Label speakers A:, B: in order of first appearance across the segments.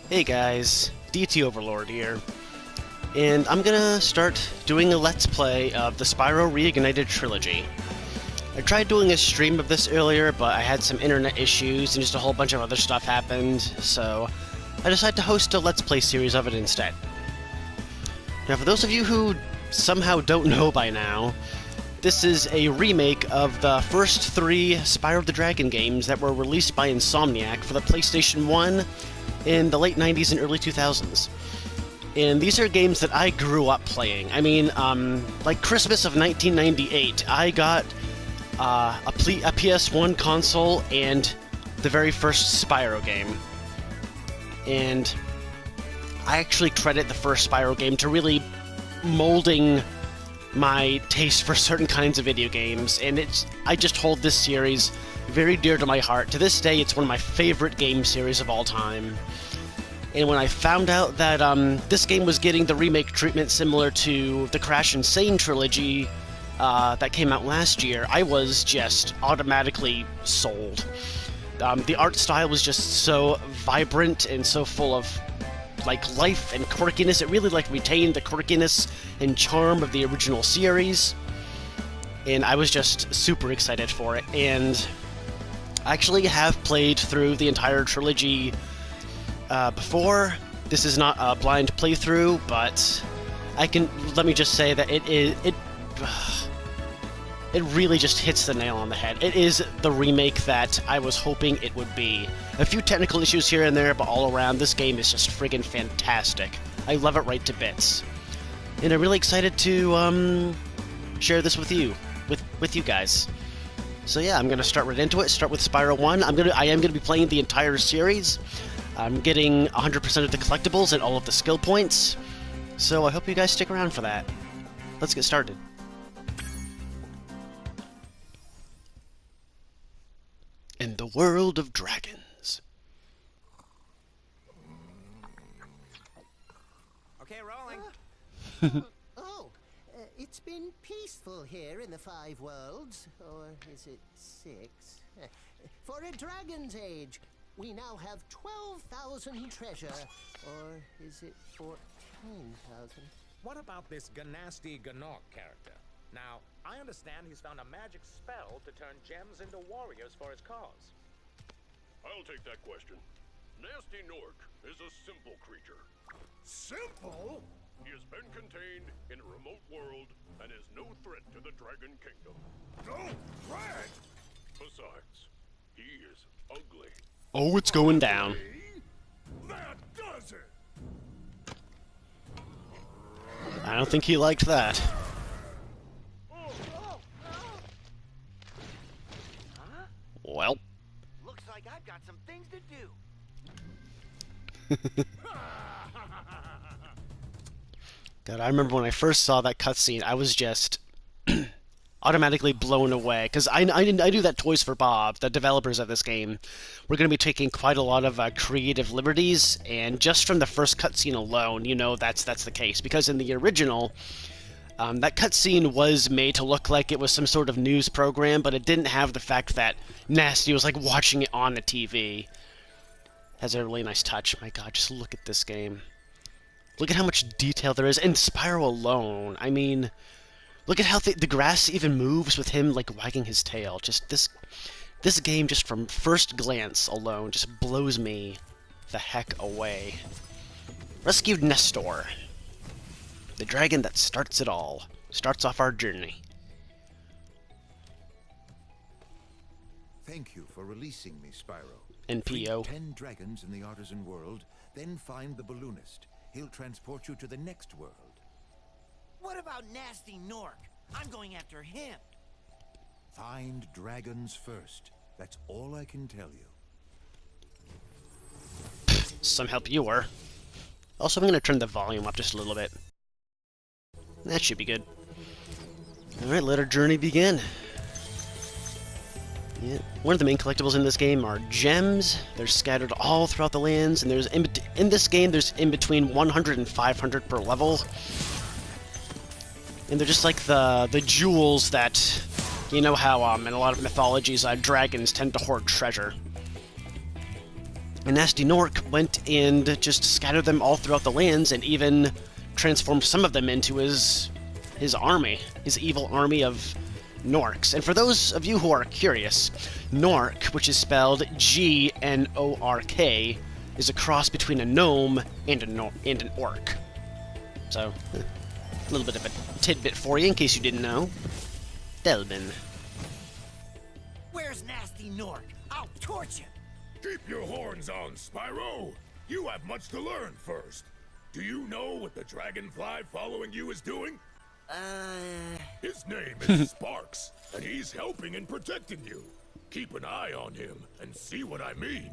A: Hey guys, DTOverlord here, and I'm gonna start doing a Let's Play of the Spyro Reignited Trilogy. I tried doing a stream of this earlier, but I had some internet issues and just a whole bunch of other stuff happened, so I decided to host a Let's Play series of it instead. Now, for those of you who somehow don't know by now, this is a remake of the first three Spyro the Dragon games that were released by Insomniac for the PlayStation 1 in the late 90s and early 2000s. And these are games that I grew up playing. I mean, like Christmas of 1998, I got a PS1 console and the very first Spyro game. And I actually credit the first Spyro game to really molding my taste for certain kinds of video games, and I just hold this series very dear to my heart. To this day, it's one of my favorite game series of all time. And when I found out that this game was getting the remake treatment similar to the Crash Insane trilogy that came out last year, I was just automatically sold. The art style was just so vibrant and so full of like life and quirkiness. It really like retained the quirkiness and charm of the original series, and I was just super excited for it. And I actually have played through the entire trilogy before. This is not a blind playthrough, but let me just say that it really just hits the nail on the head. It is the remake that I was hoping it would be. A few technical issues here and there, but all around, this game is just friggin' fantastic. I love it right to bits. And I'm really excited to share this with you guys. So yeah, I'm gonna start right into it. Start with Spyro 1. I am gonna be playing the entire series. I'm getting 100% of the collectibles and all of the skill points. So I hope you guys stick around for that. Let's get started. In the world of dragons.
B: Okay, rolling.
C: It's been peaceful here in the Five Worlds, or is it 6? For a dragon's age, we now have 12,000 treasure, or is it 14,000?
B: What about this Ganasty Ganok character? Now, I understand he's found a magic spell to turn gems into warriors for his cause.
D: I'll take that question. Nasty Nork is a simple creature.
E: Simple?
D: He has been contained in a remote world and is no threat to the Dragon Kingdom.
E: No threat?
D: Besides, he is ugly.
A: Oh, it's going down.
E: That does it!
A: I don't think he liked that. Well.
F: Looks like I've got some things to do.
A: God, I remember when I first saw that cutscene, I was just automatically blown away. Because I knew that Toys for Bob, the developers of this game, were going to be taking quite a lot of creative liberties, and just from the first cutscene alone, you know that's the case. Because in the original, that cutscene was made to look like it was some sort of news program, but it didn't have the fact that Nasty was like watching it on the TV. Has a really nice touch. My God, just look at this game. Look at how much detail there is in Spyro alone. I mean, look at how the grass even moves with him like wagging his tail. Just this game, just from first glance alone, just blows me the heck away. Rescued Nestor. The dragon that starts it all. Starts off our journey.
G: Thank you for releasing me, Spyro.
A: NPO.
G: Free 10 dragons in the Artisan world, then find the balloonist. He'll transport you to the next world.
F: What about Nasty Nork? I'm going after him.
G: Find dragons first. That's all I can tell you.
A: Some help you were. Also, I'm going to turn the volume up just a little bit. That should be good. Alright, let our journey begin. Yeah. One of the main collectibles in this game are gems. They're scattered all throughout the lands, and there's in this game there's in between 100 and 500 per level. And they're just like the jewels that, you know how in a lot of mythologies dragons tend to hoard treasure. And Nasty Nork went and just scattered them all throughout the lands and even transformed some of them into his army, his evil army of Gnorcs. And for those of you who are curious, Gnorc, which is spelled Gnork, is a cross between a gnome and an orc. So, a little bit of a tidbit for you in case you didn't know. Delbin.
F: Where's Nasty Nork? I'll torch him.
E: Keep your horns on, Spyro. You have much to learn first. Do you know what the dragonfly following you is doing? His name is Sparks, and he's helping and protecting you. Keep an eye on him and see what I mean.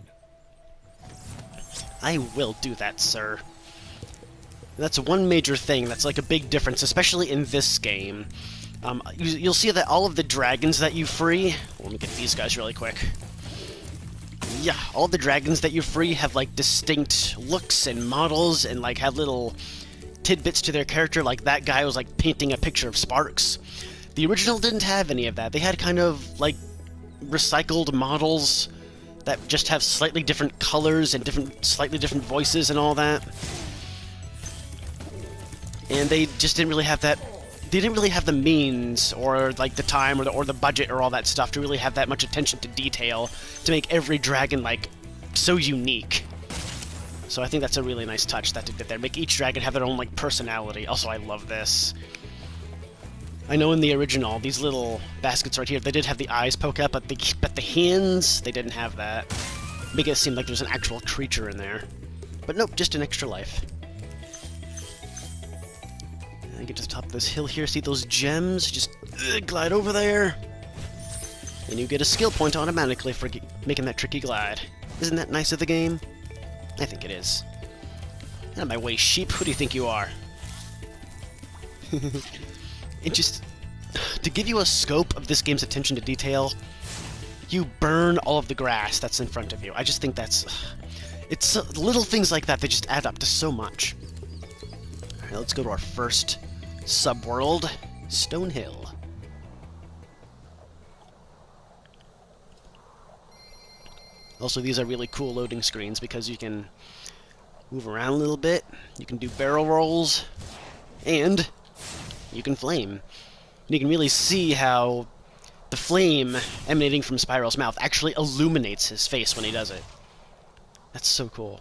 A: I will do that, sir. That's one major thing that's like a big difference, especially in this game. You'll see that all of the dragons that you free... Let me get these guys really quick. Yeah, all the dragons that you free have like distinct looks and models and like have little tidbits to their character. Like that guy was like painting a picture of Sparks. The original didn't have any of that. They had kind of like recycled models that just have slightly different colors and slightly different voices and all that. And they just didn't really have that. They didn't really have the means or like the time or the budget or all that stuff to really have that much attention to detail to make every dragon like so unique. So I think that's a really nice touch that they did there. Make each dragon have their own like personality. Also, I love this. I know in the original, these little baskets right here, they did have the eyes poke up, but the hands, they didn't have that. Make it seem like there's an actual creature in there. But nope, just an extra life. I get to the top of this hill here, see those gems? Just glide over there. And you get a skill point automatically for making that tricky glide. Isn't that nice of the game? I think it is. Out of my way, sheep. Who do you think you are? It just... To give you a scope of this game's attention to detail, you burn all of the grass that's in front of you. I just think that's... It's little things like that that just add up to so much. Alright, let's go to our first subworld, Stone Hill. Also, these are really cool loading screens because you can move around a little bit, you can do barrel rolls, and you can flame. And you can really see how the flame emanating from Spyro's mouth actually illuminates his face when he does it. That's so cool.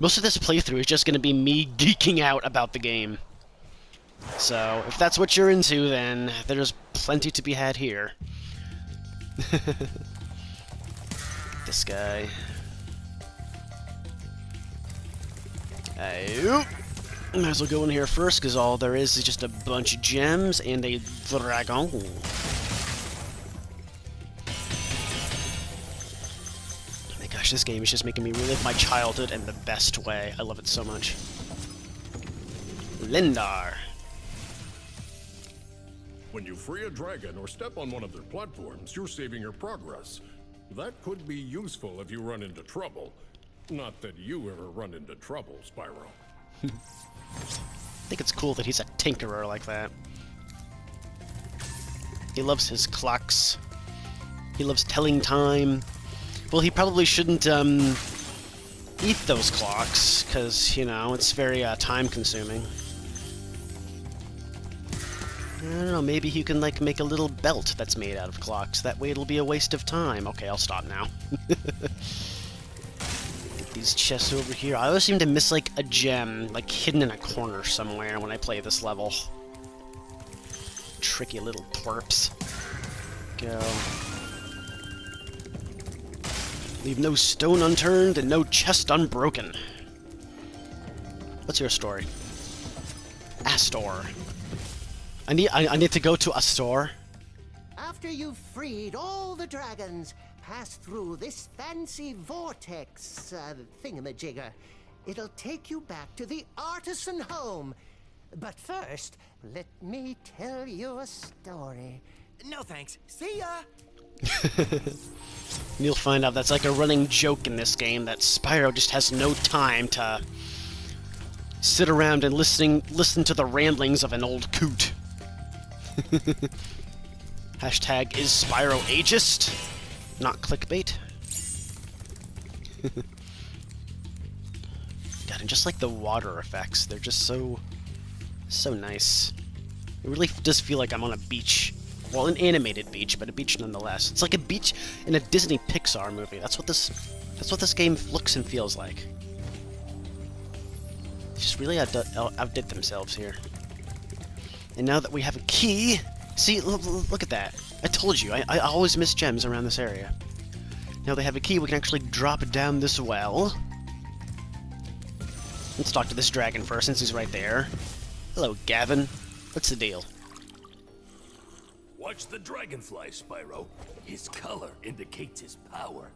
A: Most of this playthrough is just going to be me geeking out about the game. So, if that's what you're into, then there's plenty to be had here. This guy. Might as well go in here first, because all there is just a bunch of gems and a dragon. Gosh, this game is just making me relive my childhood in the best way. I love it so much. Lindar.
D: When you free a dragon or step on one of their platforms, you're saving your progress. That could be useful if you run into trouble. Not that you ever run into trouble, Spyro.
A: I think it's cool that he's a tinkerer like that. He loves his clocks. He loves telling time. Well, he probably shouldn't, eat those clocks, because, you know, it's very, time-consuming. I don't know, maybe you can, like, make a little belt that's made out of clocks. That way it'll be a waste of time. Okay, I'll stop now. Get these chests over here. I always seem to miss, like, a gem, like, hidden in a corner somewhere when I play this level. Tricky little twerps. Go. Leave no stone unturned and no chest unbroken. What's your story? Astor. I need to go to Astor.
C: After you've freed all the dragons, pass through this fancy vortex thingamajigger. It'll take you back to the artisan home. But first, let me tell you a story.
F: No thanks. See ya!
A: You'll find out that's like a running joke in this game that Spyro just has no time to sit around and listen to the ramblings of an old coot. Hashtag is Spyro ageist? Not clickbait. God, and just like the water effects, they're just so nice. It really does feel like I'm on a beach. Well, an animated beach, but a beach nonetheless. It's like a beach in a Disney Pixar movie. That's what this game looks and feels like. They just really outdid themselves here. And now that we have a key... See, look at that. I told you, I always miss gems around this area. Now they have a key, we can actually drop down this well. Let's talk to this dragon first, since he's right there. Hello, Gavin. What's the deal?
E: Watch the dragonfly, Spyro. His color indicates his power.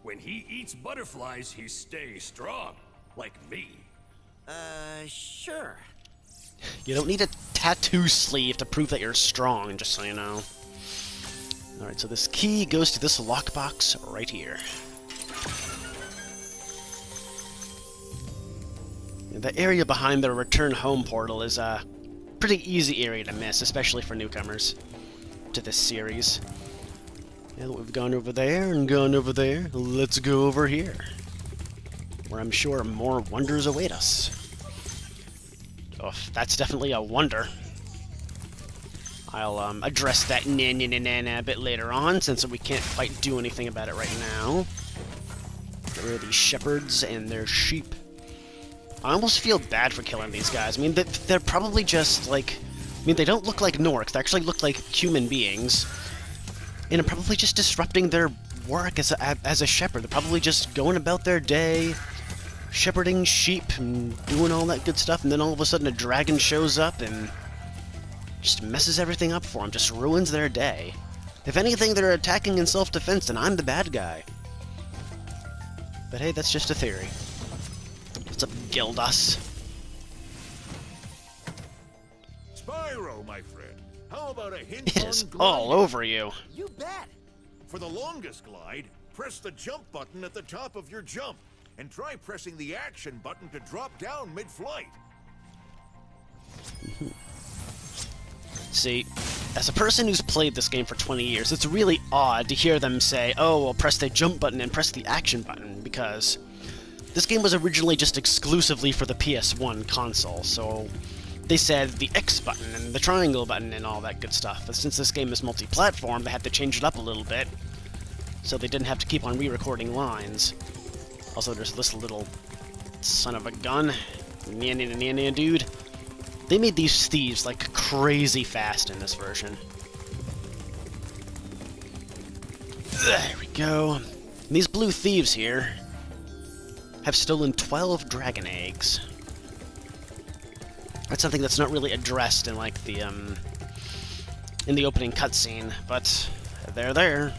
E: When he eats butterflies, he stays strong, like me.
F: Sure.
A: You don't need a tattoo sleeve to prove that you're strong, just so you know. Alright, so this key goes to this lockbox right here. The area behind the return home portal is a pretty easy area to miss, especially for newcomers to this series. Now that we've gone over there and gone over there, let's go over here, where I'm sure more wonders await us. Oh, that's definitely a wonder. I'll address that a bit later on, since we can't quite do anything about it right now. Get rid of these shepherds and their sheep. I almost feel bad for killing these guys. I mean, they're probably just, like... I mean, they don't look like Norks. They actually look like human beings. And I'm probably just disrupting their work as a shepherd. They're probably just going about their day, shepherding sheep and doing all that good stuff, and then all of a sudden a dragon shows up and just messes everything up for them, just ruins their day. If anything, they're attacking in self-defense, and I'm the bad guy. But hey, that's just a theory. What's up, Gildas?
G: Spyro, my friend. How about a hint
A: It
G: on
A: is
G: gliding?
A: all over you.
F: You bet.
G: For the longest glide, press the jump button at the top of your jump, and try pressing the action button to drop down mid-flight.
A: See, as a person who's played this game for 20 years, it's really odd to hear them say, oh, well, press the jump button and press the action button, because this game was originally just exclusively for the PS1 console, so they said the X button and the triangle button and all that good stuff. But since this game is multi-platform, they had to change it up a little bit, so they didn't have to keep on re-recording lines. Also, there's this little son of a gun. Dude. They made these thieves, like, crazy fast in this version. There we go. And these blue thieves here have stolen 12 dragon eggs. That's something that's not really addressed in, like, the, in the opening cutscene, but they're there.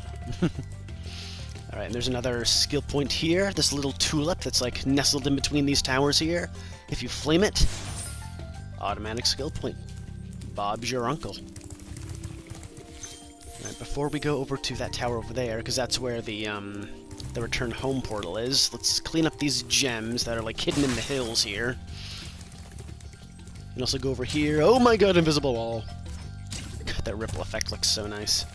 A: Alright, and there's another skill point here, this little tulip that's, like, nestled in between these towers here. If you flame it, automatic skill point. Bob's your uncle. Alright, before we go over to that tower over there, because that's where the return home portal is, let's clean up these gems that are, like, hidden in the hills here. And also go over here. Oh my god, invisible wall! God, that ripple effect looks so nice.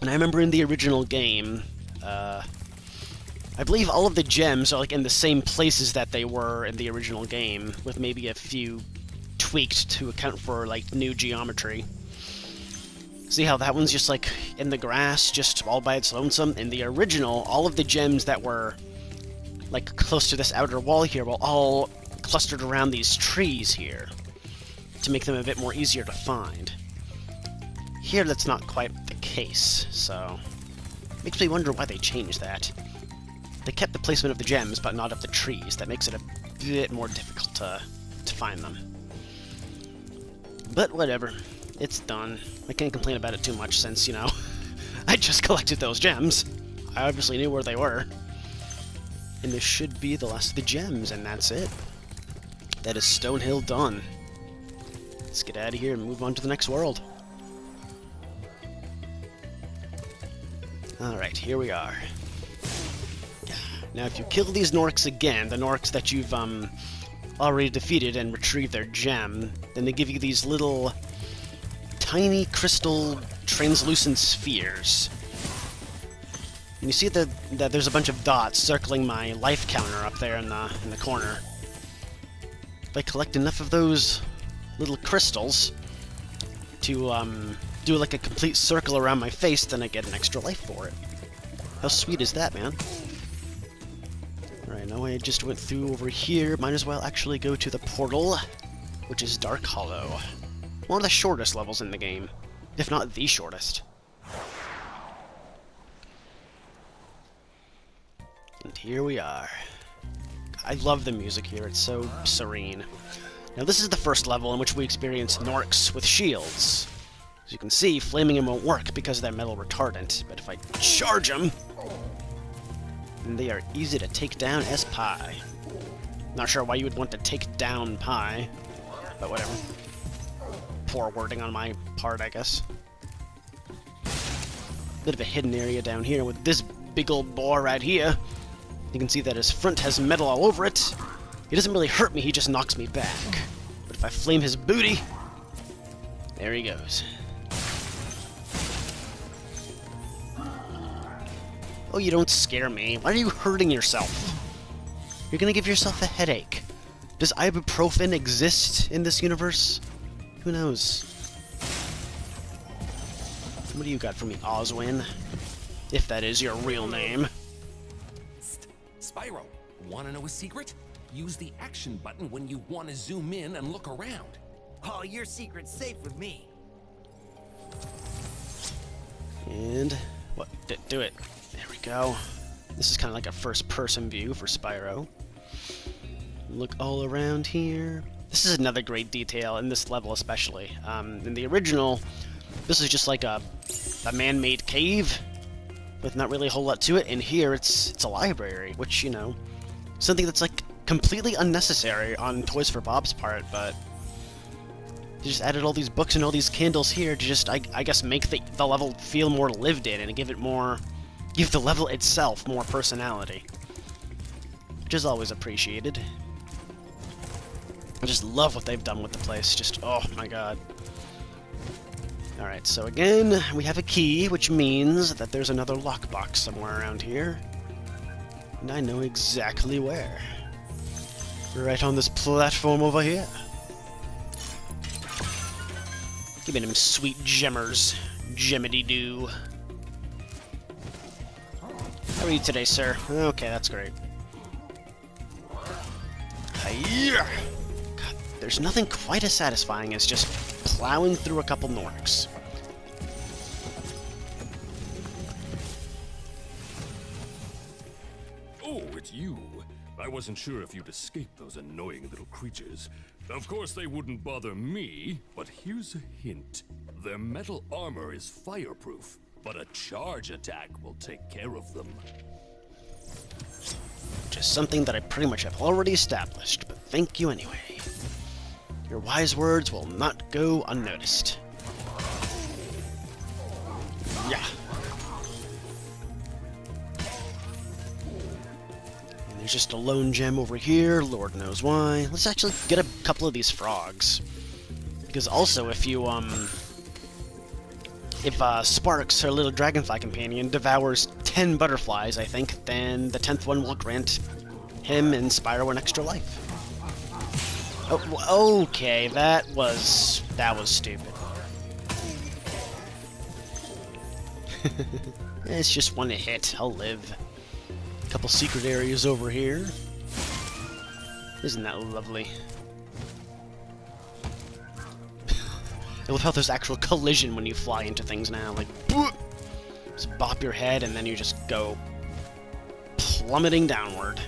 A: And I remember in the original game, I believe all of the gems are, like, in the same places that they were in the original game, with maybe a few tweaked to account for, like, new geometry. See how that one's just, like, in the grass, just all by its lonesome? In the original, all of the gems that were, like, close to this outer wall here were all clustered around these trees here, to make them a bit more easier to find. Here, that's not quite the case, so makes me wonder why they changed that. They kept the placement of the gems, but not of the trees. That makes it a bit more difficult to find them. But whatever. It's done. I can't complain about it too much since, you know, I just collected those gems. I obviously knew where they were. And this should be the last of the gems, and that's it. That is Stonehill done. Let's get out of here and move on to the next world. Alright, here we are. Now, if you kill these Norks again, the Norks that you've already defeated and retrieved their gem, then they give you these little tiny crystal translucent spheres. And you see that there's a bunch of dots circling my life counter up there in the corner. If I collect enough of those little crystals to do like a complete circle around my face, then I get an extra life for it. How sweet is that, man? Alright, now I just went through over here. Might as well actually go to the portal, which is Dark Hollow. One of the shortest levels in the game, if not the shortest. And here we are. I love the music here, it's so serene. Now this is the first level in which we experience Norks with shields. As you can see, flaming them won't work because they're metal retardant, but if I charge them, then they are easy to take down as pie. Not sure why you would want to take down pie, but whatever. Poor wording on my part, I guess. Bit of a hidden area down here with this big old boar right here. You can see that his front has metal all over it. He doesn't really hurt me, he just knocks me back. But if I flame his booty, there he goes. Oh, you don't scare me. Why are you hurting yourself? You're gonna give yourself a headache. Does ibuprofen exist in this universe? Who knows? What do you got for me, Oswin? If that is your real name.
H: Spyro, wanna know a secret? Use the action button when you want to zoom in and look around.
F: Oh, your secret's safe with me.
A: And what? Do it. There we go. This is kind of like a first-person view for Spyro. Look all around here. This is another great detail in this level, especially. In the original, this is just like a man-made cave with not really a whole lot to it. And here, it's a library, which, you know, something that's like completely unnecessary on Toys for Bob's part, but they just added all these books and all these candles here to just, I guess, make the level feel more lived in and give the level itself more personality, which is always appreciated. I just love what they've done with the place. Just, oh my god. Alright, so again, we have a key, which means that there's another lockbox somewhere around here. And I know exactly where. Right on this platform over here. Give me them sweet gemmers. Gemmity-doo. How are you today, sir? Okay, that's great. Hi-ya! God, there's nothing quite as satisfying as just plowing through a couple Norks.
E: Oh, it's you. I wasn't sure if you'd escape those annoying little creatures. Of course they wouldn't bother me, but here's a hint. Their metal armor is fireproof, but a charge attack will take care of them.
A: Which is something that I pretty much have already established, but thank you anyway. Your wise words will not go unnoticed. Yeah. And there's just a lone gem over here, Lord knows why. Let's actually get a couple of these frogs. Because also, if Sparks, her little dragonfly companion, devours 10 butterflies, I think, then the 10th one will grant him and Spyro an extra life. Oh, okay, that was stupid. It's just one hit, I'll live. A couple secret areas over here. Isn't that lovely? I love how there's actual collision when you fly into things now, like, boop! Just bop your head and then you just go plummeting downward.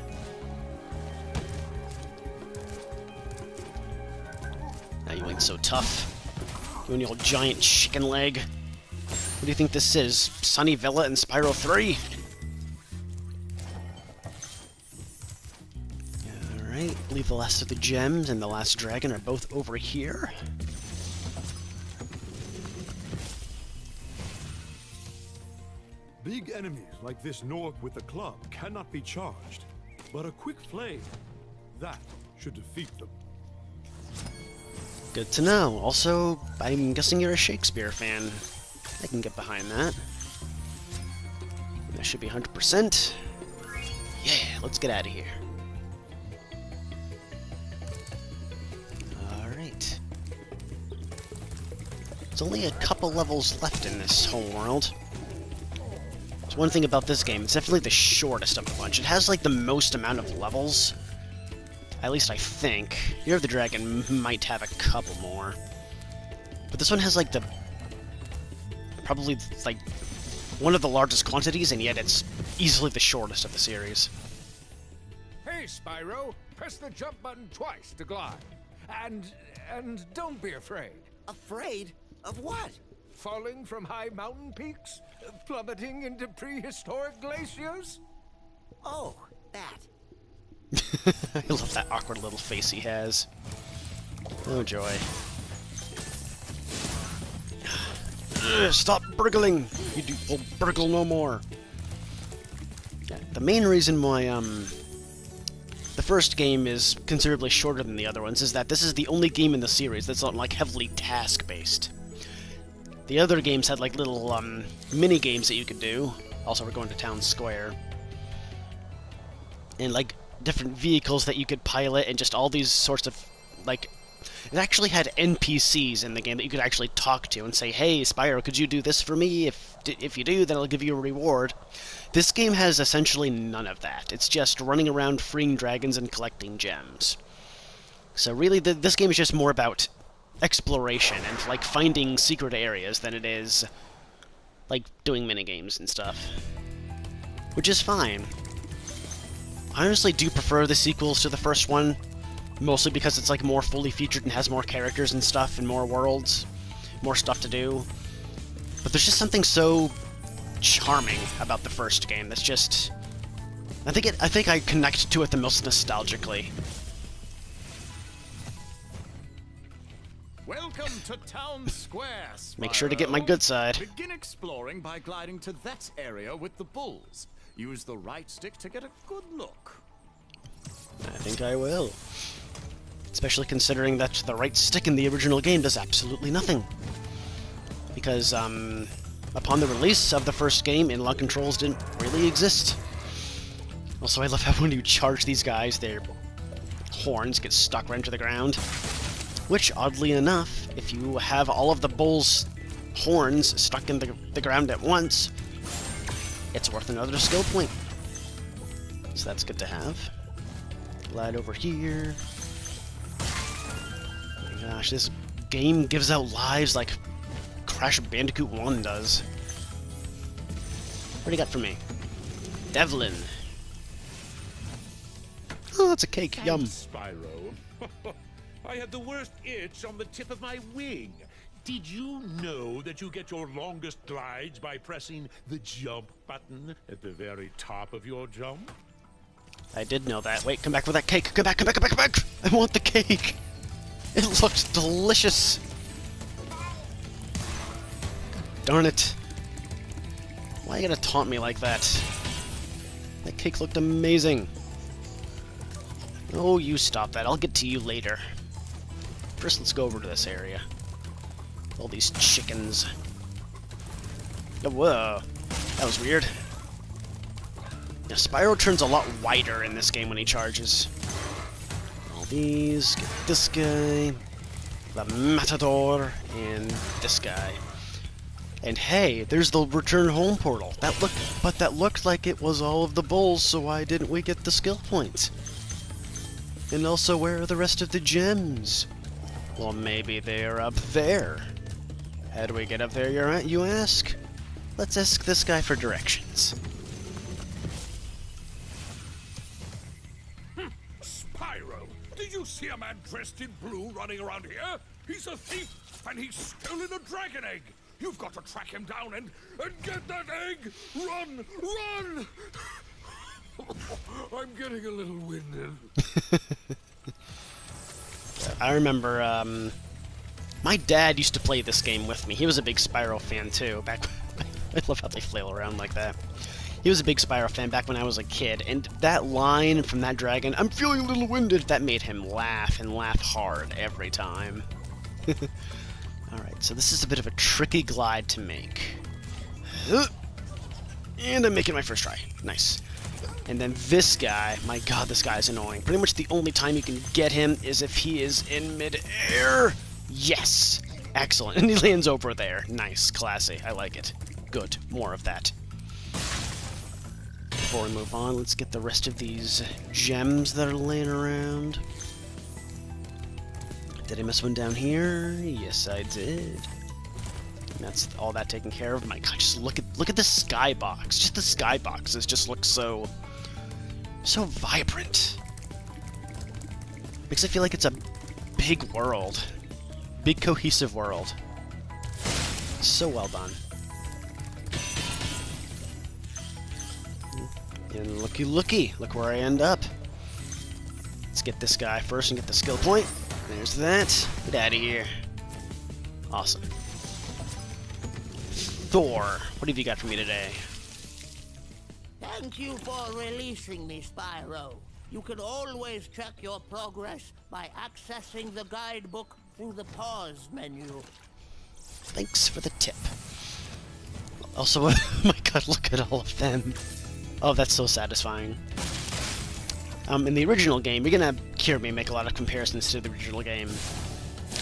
A: Now you ain't so tough. You and your giant chicken leg. What do you think this is? Sunny Villa and Spyro 3? Alright, I believe the last of the gems and the last dragon are both over here.
I: Big enemies like this Nork with the club cannot be charged, but a quick flame, that should defeat them.
A: Good to know. Also, I'm guessing you're a Shakespeare fan. I can get behind that. should be 100%. Yeah, let's get out of here. Alright. There's only a couple levels left in this whole world. So one thing about this game, it's definitely the shortest of the bunch. It has, like, the most amount of levels. At least I think. Year of the Dragon might have a couple more. But this one has, like, probably, like, one of the largest quantities, and yet it's easily the shortest of the series.
B: Hey, Spyro, press the jump button twice to glide. And don't be afraid.
F: Afraid? Of what?
B: Falling from high mountain peaks? Plummeting into prehistoric glaciers?
F: Oh, that.
A: I love that awkward little face he has. Oh joy. Stop burgling! You will burgle no more. Yeah, the main reason why the first game is considerably shorter than the other ones is that this is the only game in the series that's not, like, heavily task-based. The other games had, like, little mini-games that you could do. Also, we're going to Town Square. And, like, different vehicles that you could pilot, and just all these sorts of, like... It actually had NPCs in the game that you could actually talk to and say, hey, Spyro, could you do this for me? If you do, then I'll give you a reward. This game has essentially none of that. It's just running around freeing dragons and collecting gems. So really, this game is just more about exploration and, like, finding secret areas than it is, like, doing minigames and stuff. Which is fine. I honestly do prefer the sequels to the first one. Mostly because it's, like, more fully featured and has more characters and stuff and more worlds, more stuff to do. But there's just something so charming about the first game that's just... I think I connect to it the most nostalgically.
J: Welcome to Town Square, Spyro.
A: Make sure to get my good side.
J: Begin exploring by gliding to that area with the bulls. Use the right stick to get a good look.
A: I think I will. Especially considering that the right stick in the original game does absolutely nothing. Because, upon the release of the first game, inlock controls didn't really exist. Also, I love how when you charge these guys, their horns get stuck right into the ground. Which, oddly enough, if you have all of the bull's horns stuck in the ground at once, it's worth another skill point. So that's good to have. Glide over here. Gosh, this game gives out lives like Crash Bandicoot 1 does. What do you got for me? Devlin. Oh, that's a cake.
E: Thanks,
A: Yum.
E: Spyro. I had the worst itch on the tip of my wing. Did you know that you get your longest glides by pressing the jump button at the very top of your jump?
A: I did know that. Wait, come back with that cake. Come back, come back, come back, come back! I want the cake! It looks delicious! Darn it. Why you gotta taunt me like that? That cake looked amazing. Oh, you stop that. I'll get to you later. First, let's go over to this area. All these chickens. Oh, whoa. That was weird. Now, Spyro turns a lot wider in this game when he charges. All these, get this guy, the Matador, and this guy. And hey, there's the return home portal. That looked like it was all of the bulls, so why didn't we get the skill points? And also, where are the rest of the gems? Well, maybe they're up there. How do we get up there, you ask? Let's ask this guy for directions.
E: Spyro, did you see a man dressed in blue running around here? He's a thief, and he's stolen a dragon egg. You've got to track him down and get that egg! Run! Run! I'm getting a little winded.
A: I remember, my dad used to play this game with me. He was a big Spyro fan, too. I love how they flail around like that. He was a big Spyro fan back when I was a kid, and that line from that dragon, "I'm feeling a little winded," that made him laugh, and laugh hard every time. Alright, so this is a bit of a tricky glide to make. And I'm making my first try. Nice. And then this guy, my god, this guy is annoying. Pretty much the only time you can get him is if he is in mid-air. Yes! Excellent. And he lands over there. Nice. Classy. I like it. Good. More of that. Before we move on, let's get the rest of these gems that are laying around. Did I miss one down here? Yes, I did. And that's all that taken care of. My god, just look at the skybox. Just the skyboxes just look so vibrant. Makes it feel like it's a big world. Big cohesive world. So well done. And looky, look where I end up. Let's get this guy first and get the skill point. There's that. Get out of here. Awesome. Thor, what have you got for me today?
K: Thank you for releasing me, Spyro. You can always check your progress by accessing the guidebook through the pause menu.
A: Thanks for the tip. Also, oh my god, look at all of them. Oh, that's so satisfying. In the original game, you're gonna hear me make a lot of comparisons to the original game.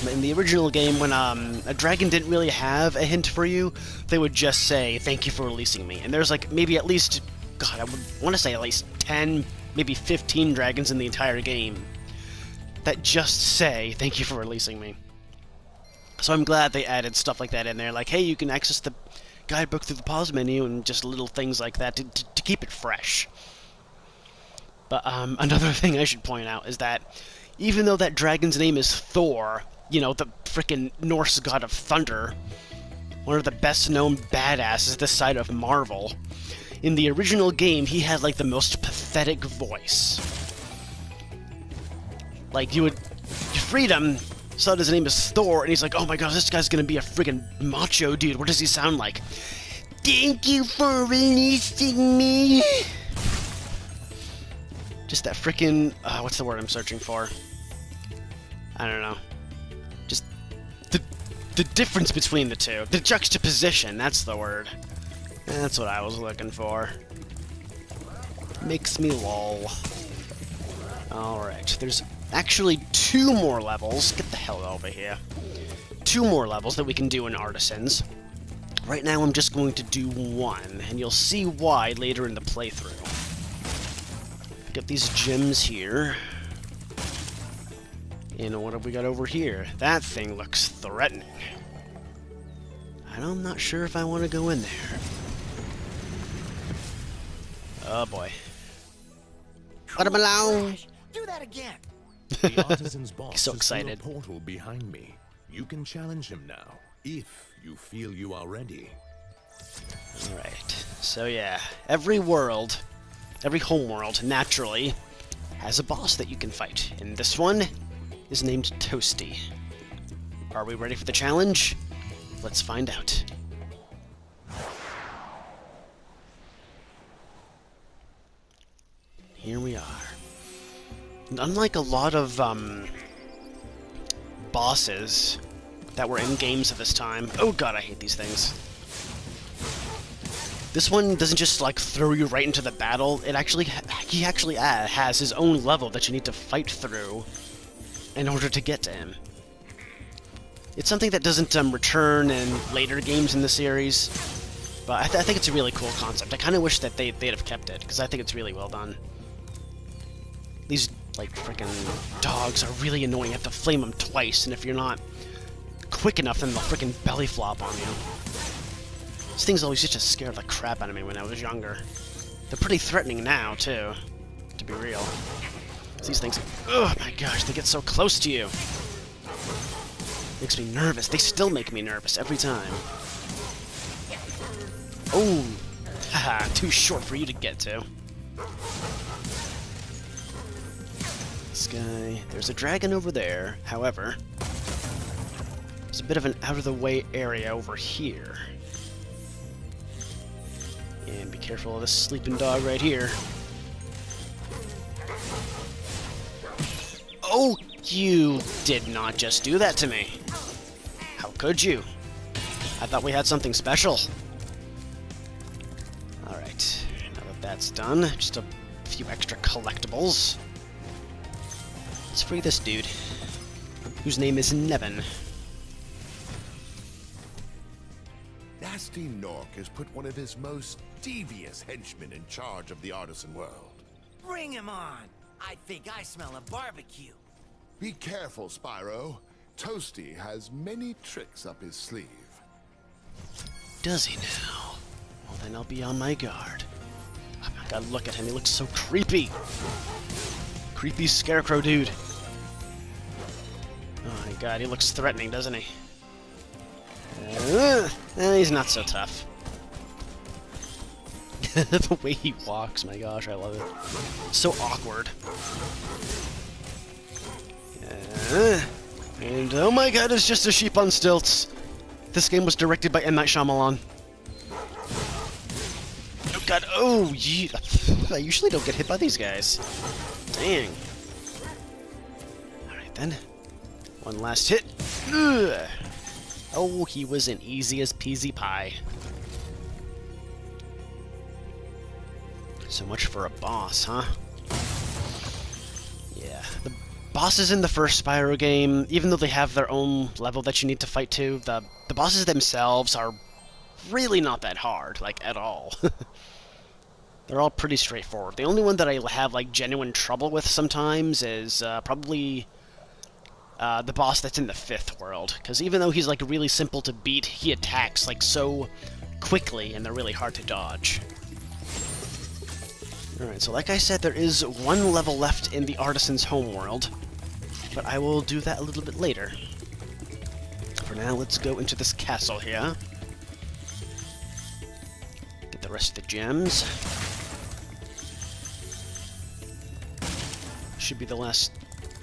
A: But in the original game, when a dragon didn't really have a hint for you, they would just say, "Thank you for releasing me." And there's like maybe at least, God, I would want to say at least 10, maybe 15 dragons in the entire game that just say, "Thank you for releasing me." So I'm glad they added stuff like that in there, like, hey, you can access the guidebook through the pause menu, and just little things like that to keep it fresh. But another thing I should point out is that even though that dragon's name is Thor, you know, the frickin' Norse god of thunder, one of the best-known badasses this side of Marvel, in the original game, he had, like, the most pathetic voice. Like, you freed him, saw that his name is Thor, and he's like, oh my god, this guy's gonna be a friggin' macho dude. What does he sound like? Thank you for releasing me! Just that frickin', what's the word I'm searching for? I don't know. Just the difference between the two. The juxtaposition, that's the word. That's what I was looking for. Makes me lol. Alright, there's actually 2 more levels. Get the hell over here. 2 more levels that we can do in Artisans. Right now I'm just going to do 1, and you'll see why later in the playthrough. Pick up these gems here. And what have we got over here? That thing looks threatening. And I'm not sure if I want to go in there. Oh boy. Let him alone!
F: Do that again!
B: The Artisans boss
A: So
B: is
A: excited.
B: through a portal behind me. You can challenge him now, if you feel you are ready.
A: Alright, so yeah, every world, every homeworld, naturally, has a boss that you can fight. And this one is named Toasty. Are we ready for the challenge? Let's find out. Here we are. And unlike a lot of, bosses that were in games at this time... Oh god, I hate these things. This one doesn't just, like, throw you right into the battle. It actually... He actually has his own level that you need to fight through in order to get to him. It's something that doesn't return in later games in the series, but I think it's a really cool concept. I kind of wish that they'd have kept it, because I think it's really well done. These, like, freaking dogs are really annoying. You have to flame them twice, and if you're not quick enough, then they'll freaking belly flop on you. These things always used to scare the crap out of me when I was younger. They're pretty threatening now, too, to be real. These things, oh my gosh, they get so close to you. Makes me nervous. They still make me nervous every time. Oh, haha, too short for you to get to. This guy, there's a dragon over there. However, there's a bit of an out-of-the-way area over here. And be careful of this sleeping dog right here. Oh, you did not just do that to me. How could you? I thought we had something special. Alright, That's done. Just a few extra collectibles. Let's free this dude, whose name is Nevin.
L: Nasty Nork has put one of his most devious henchmen in charge of the artisan world.
F: Bring him on! I think I smell a barbecue.
L: Be careful, Spyro. Toasty has many tricks up his sleeve.
A: Does he now? Well, then I'll be on my guard. I gotta look at him. He looks so creepy. Creepy scarecrow dude. Oh my god, he looks threatening, doesn't he? He's not so tough. The way he walks, my gosh, I love it. So awkward. And oh my god, it's just a sheep on stilts. This game was directed by M. Night Shyamalan. Oh god, oh, I usually don't get hit by these guys. Dang. Alright then. One last hit. Ugh. Oh, he was an easy as peasy pie. So much for a boss, huh? Yeah, the bosses in the first Spyro game, even though they have their own level that you need to fight to, the bosses themselves are really not that hard, like, at all. They're all pretty straightforward. The only one that I have, like, genuine trouble with sometimes is probably the boss that's in the 5th world. Because even though he's, like, really simple to beat, he attacks, like, so quickly, and they're really hard to dodge. Alright, so like I said, there is one level left in the Artisans' homeworld, but I will do that a little bit later. For now, let's go into this castle here. Get the rest of the gems. Should be the last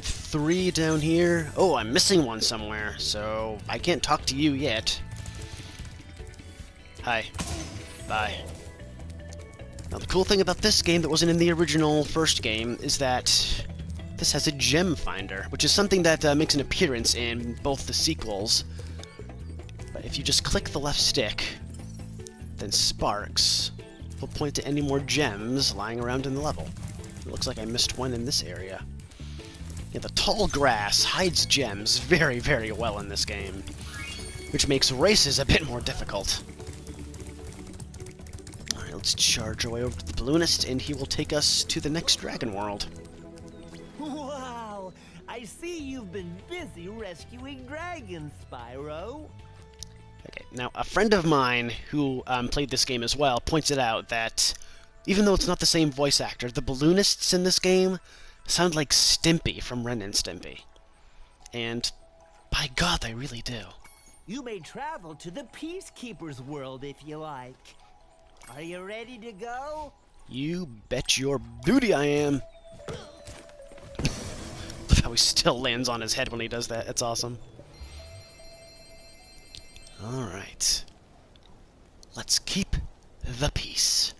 A: 3 down here. Oh, I'm missing one somewhere, so I can't talk to you yet. Hi. Bye. Now, the cool thing about this game that wasn't in the original first game is that this has a gem finder, which is something that makes an appearance in both the sequels. But if you just click the left stick, then Sparks will point to any more gems lying around in the level. It looks like I missed one in this area. Yeah, the tall grass hides gems very, very well in this game, which makes races a bit more difficult. Let's charge our way over to the balloonist, and he will take us to the next dragon world.
F: Wow! I see you've been busy rescuing dragons, Spyro.
A: Okay, now a friend of mine who played this game as well pointed out that even though it's not the same voice actor, the balloonists in this game sound like Stimpy from Ren and Stimpy. And by God, they really do.
F: You may travel to the Peacekeeper's world if you like. Are you ready to go?
A: You bet your booty I am. Look how he still lands on his head when he does that. It's awesome. Alright. Let's keep the peace.